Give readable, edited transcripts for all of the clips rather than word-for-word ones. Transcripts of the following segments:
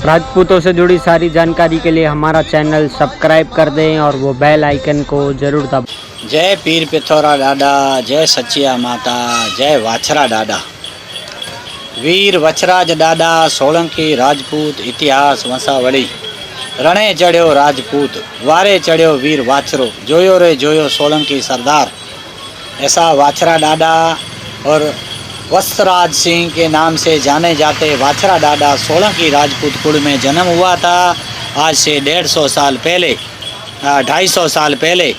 राजपूतों से जुड़ी सारी जानकारी के लिए हमारा चैनल सब्सक्राइब कर दें और वो बेल आइकन को ज़रूर दबाएं। जय पीर पिथौरा डाडा, जय सचिया माता, जय वाछरा डाडा। वीर वछराज डाडा सोलंकी राजपूत इतिहास वंशावली। रणे चढ़ियो राजपूत, वारे चढ़ियो वीर वाछरो, जोयो रे जोयो सोलंकी सरदार। ऐसा वाछरा डाडा और वत्सराज सिंह के नाम से जाने जाते वाछरा डाडा सोलंकी राजपूत कुल में जन्म हुआ था। आज से 150 साल पहले 250 साल पहले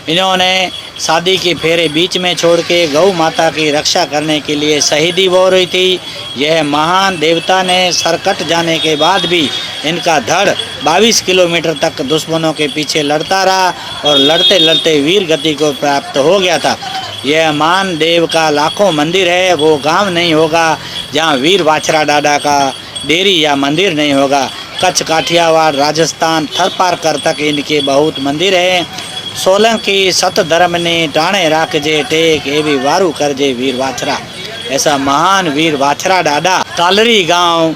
इन्होंने शादी के फेरे बीच में छोड़ के गौ माता की रक्षा करने के लिए शहीदी हो रही थी। यह महान देवता ने सर कट जाने के बाद भी इनका धड़ 22 किलोमीटर तक दुश्मनों के पीछे लड़ता रहा और लड़ते लड़ते वीर गति को प्राप्त हो गया था। यह मान देव का लाखों मंदिर है, वो गांव नहीं होगा जहां वीर वाछरा डाडा का डेरी या मंदिर नहीं होगा। कच्छ, काठियावाड़, राजस्थान, थरपारकर तक इनके बहुत मंदिर हैं। सोलंकी सत धर्म ने टाणे राखजे टेक, ए भी वारू करजे वीर वाछरा। ऐसा महान वीर वाछरा डाडा तालरी गांव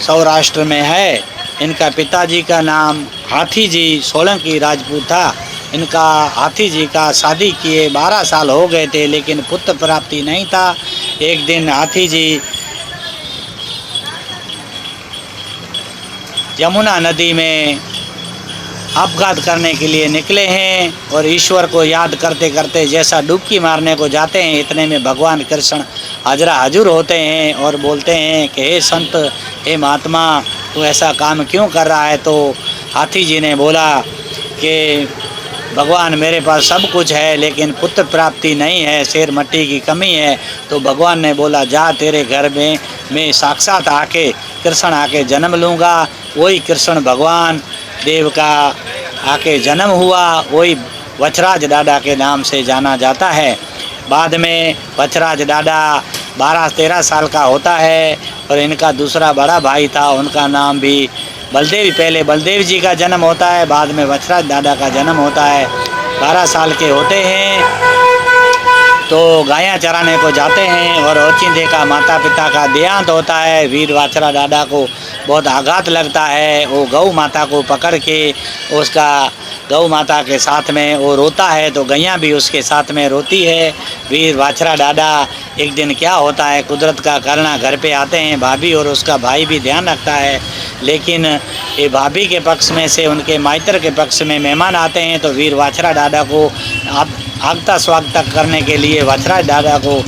सौराष्ट्र में है। इनका पिताजी का नाम हाथी जी सोलंकी राजपूत था। इनका हाथी जी का शादी किए 12 साल हो गए थे, लेकिन पुत्र प्राप्ति नहीं था। एक दिन हाथी जी यमुना नदी में अपघात करने के लिए निकले हैं और ईश्वर को याद करते करते जैसा डुबकी मारने को जाते हैं, इतने में भगवान कृष्ण हाजरा हजूर होते हैं और बोलते हैं कि हे संत, हे महात्मा, तू ऐसा काम क्यों कर रहा है। तो हाथी जी ने बोला कि भगवान, मेरे पास सब कुछ है लेकिन पुत्र प्राप्ति नहीं है, शेर मट्टी की कमी है। तो भगवान ने बोला, जा तेरे घर में मैं साक्षात आके कृष्ण आके जन्म लूँगा। वही कृष्ण भगवान देव का आके जन्म हुआ, वही वछराज डाडा के नाम से जाना जाता है। बाद में वछराज डाडा 12-13 साल का होता है और इनका दूसरा बड़ा भाई था, उनका नाम भी बलदेव। पहले बलदेव जी का जन्म होता है, बाद में वछराज डाडा का जन्म होता है। 12 साल के होते हैं तो गायां चराने को जाते हैं और ओचिंते का माता पिता का देहांत होता है। वीर वाछरा डाडा को बहुत आघात लगता है। वो गौ माता को पकड़ के उसका गौ माता के साथ में वो रोता है तो गैया भी उसके साथ में रोती है। वीर वाछरा डाडा एक दिन क्या होता है, कुदरत का करना, घर पे आते हैं। भाभी और उसका भाई भी ध्यान रखता है, लेकिन ये भाभी के पक्ष में से उनके माइतर के पक्ष में मेहमान आते हैं तो वीर वाछरा डाडा को आगता स्वागत करने के लिए वछराज डाडा को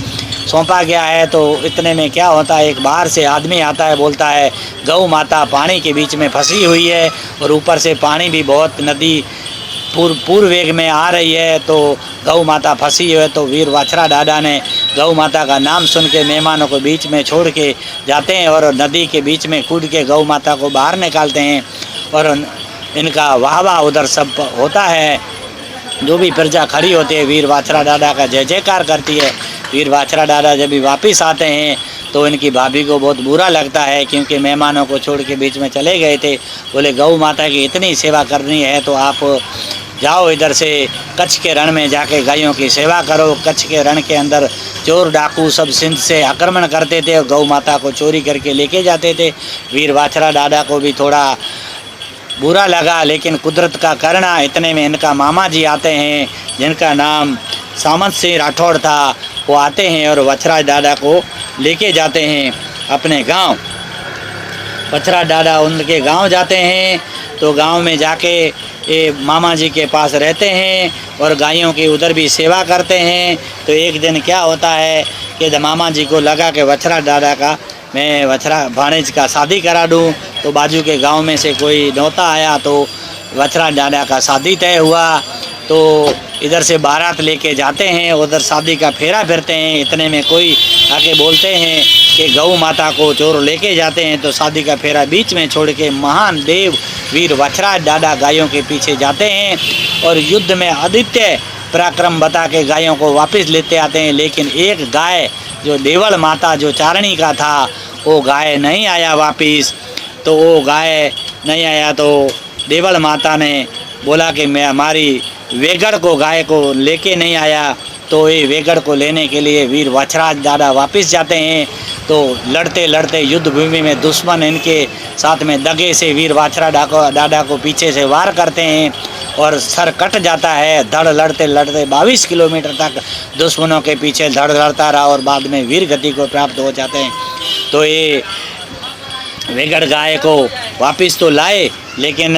सौंपा गया है। तो इतने में क्या होता है, एक बाहर से आदमी आता है, बोलता है गौ माता पानी के बीच में फंसी हुई है और ऊपर से पानी भी बहुत, नदी पूर्व वेग में आ रही है, तो गौ माता फंसी है। तो वीर वाछरा डाडा ने गौ माता का नाम सुन के मेहमानों को बीच में छोड़ के जाते हैं और नदी के बीच में कूद के गौ माता को बाहर निकालते हैं और इनका वाह वाह उधर सब होता है। जो भी प्रजा खड़ी होती है वीर वाछरा डाडा का जय जयकार करती है। वीर वाछरा डाडा जब भी वापस आते हैं तो इनकी भाभी को बहुत बुरा लगता है, क्योंकि मेहमानों को छोड़ के बीच में चले गए थे। बोले गौ माता की इतनी सेवा करनी है तो आप जाओ इधर से कच्छ के रण में जाके गायों की सेवा करो। कच्छ के रण के अंदर चोर डाकू सब सिंध से आक्रमण करते थे और गौ माता को चोरी करके लेके जाते थे। वीर वाछरा डाडा को भी थोड़ा बुरा लगा, लेकिन कुदरत का करना। इतने में इनका मामा जी आते हैं जिनका नाम सामंत सिंह राठौड़ था। वो आते हैं और वछराज डाडा को लेके जाते हैं अपने गांव। वछराज डाडा उनके गांव जाते हैं तो गांव में जाके ये मामा जी के पास रहते हैं और गायों की उधर भी सेवा करते हैं। तो एक दिन क्या होता है कि मामा जी को लगा कि वछराज डाडा का मैं वछरा भाणेज का शादी करा दूं। तो बाजू के गांव में से कोई न्योता आया तो वछराज डाडा का शादी तय हुआ। तो इधर से बारात लेके जाते हैं, उधर शादी का फेरा फिरते हैं। इतने में कोई आके बोलते हैं कि गौ माता को चोर लेके जाते हैं। तो शादी का फेरा बीच में छोड़ के महान देव वीर वछराज डाडा गायों के पीछे जाते हैं और युद्ध में आदित्य पराक्रम बता के गायों को वापस लेते आते हैं। लेकिन एक गाय जो देवल माता जो चारणी का था, वो गाय नहीं आया वापस। तो वो गाय नहीं आया तो देवल माता ने बोला कि मैं हमारी वेगड़ को गाय को लेके नहीं आया। तो ये वेगड़ को लेने के लिए वीर वछराज डाडा वापस जाते हैं। तो तो लड़ते लड़ते युद्ध भूमि में दुश्मन इनके साथ में दगे से वीर वाछड़ा डाडा को पीछे से वार करते हैं और सर कट जाता है। धड़ लड़ते लड़ते 22 किलोमीटर तक दुश्मनों के पीछे धड़ लड़ता रहा और बाद में वीर गति को प्राप्त हो जाते हैं। तो ये वेगड़ गाय को वापस तो लाए, लेकिन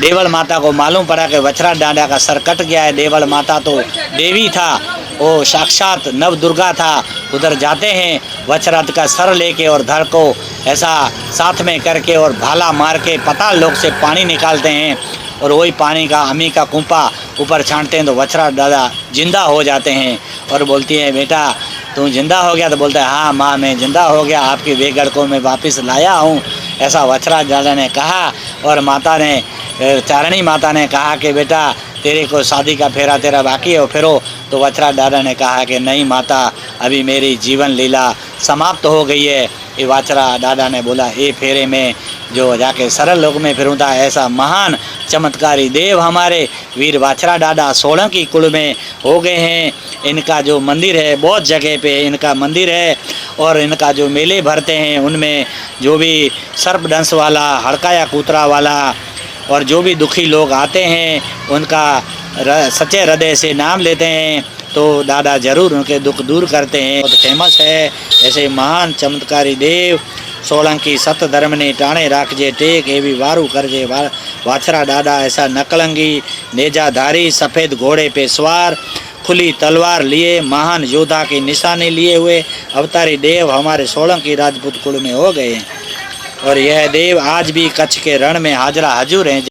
देवल माता को मालूम पड़ा कि वछड़ा डाडा का सर कट गया है। देवल माता तो देवी था, वो साक्षात नव दुर्गा था। उधर जाते हैं, वछरात का सर लेके और धड़ को ऐसा साथ में करके और भाला मार के पाताल लोक से पानी निकालते हैं और वही पानी का अमी का कुंपा ऊपर छांटते हैं तो वछड़ा दादा जिंदा हो जाते हैं। और बोलती है, बेटा तू जिंदा हो गया? तो बोलता है, हाँ माँ मैं जिंदा हो गया, आपकी वेगड़ को मैं वापस लाया हूँ। ऐसा वछड़ा दादा ने कहा। और माता ने, चारणी माता ने कहा कि बेटा तेरे को शादी का फेरा तेरा बाकी है, फिरो। तो वछड़ा दादा ने कहा कि नहीं माता, अभी मेरी जीवन लीला समाप्त हो गई है। ये वाछड़ा दादा ने बोला, ये फेरे में जो जाके सरल लोक में फिरूंगा। ऐसा महान चमत्कारी देव हमारे वीर वाछड़ा दादा सोलंकी कुल में हो गए हैं। इनका जो मंदिर है, बहुत जगह पे इनका मंदिर है और इनका जो मेले भरते हैं उनमें जो भी सर्पदंश वाला, हड़काया कूतरा वाला और जो भी दुखी लोग आते हैं उनका सच्चे हृदय से नाम लेते हैं तो दादा जरूर उनके दुख दूर करते हैं। बहुत फेमस है। ऐसे महान चमत्कारी देव सोलंकी सत धर्म ने टाणे राखजे टेक, एवी वारू करजे वाछड़ा दादा। ऐसा नकलंगी नेजाधारी सफ़ेद घोड़े पे सवार, खुली तलवार लिए, महान योद्धा की निशानी लिए हुए अवतारी देव हमारे सोलंकी राजपूत कुल में हो गए हैं। और यह देव आज भी कच्छ के रण में हाजरा हजूर हैं।